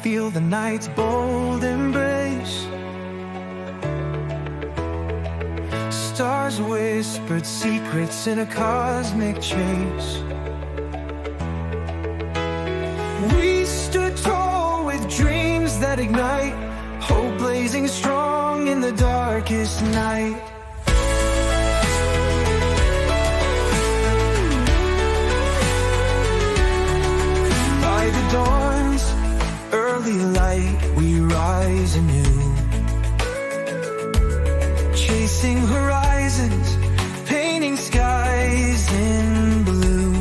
feel the night's bold embrace. Stars whispered secrets in a cosmic chase. We stood tall with dreams that ignite, hope blazing strong in the darkest night. By the dawn's early light, we rise anew, chasing horizons, painting skies in blue.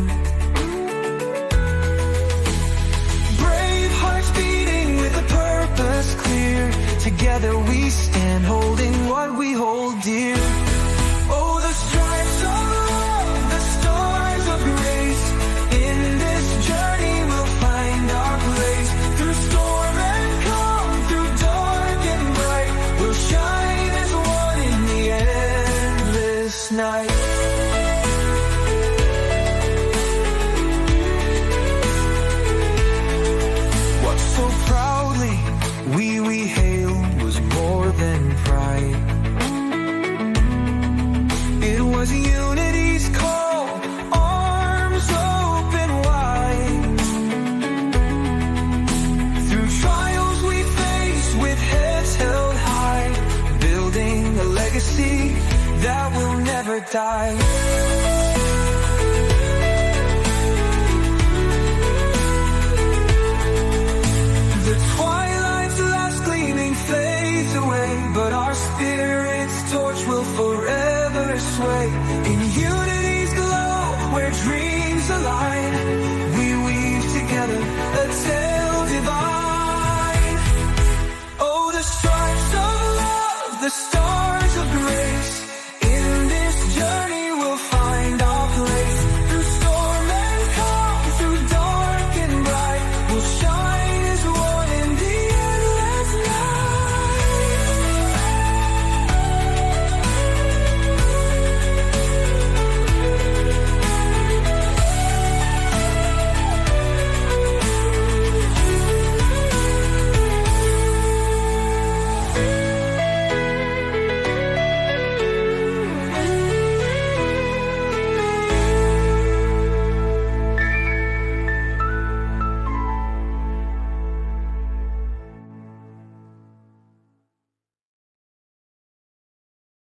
Brave hearts beating with a purpose clear. Together we stand, holding what we hold dear. Oh, the stripes of love, the stars of grace. In this journey we'll find our place. Through storm and calm, through dark and bright, we'll shine as one in the endless night. What so proudly we hail was more than pride. It was unity's call, arms open wide. Through trials we face with heads held high, building a legacy that will never die. The twilight's last gleaming fades away, but our spirit's torch will forever sway. In unity's glow, where dreams align, we weave together a tale divine. Oh, the stripes of love, the stars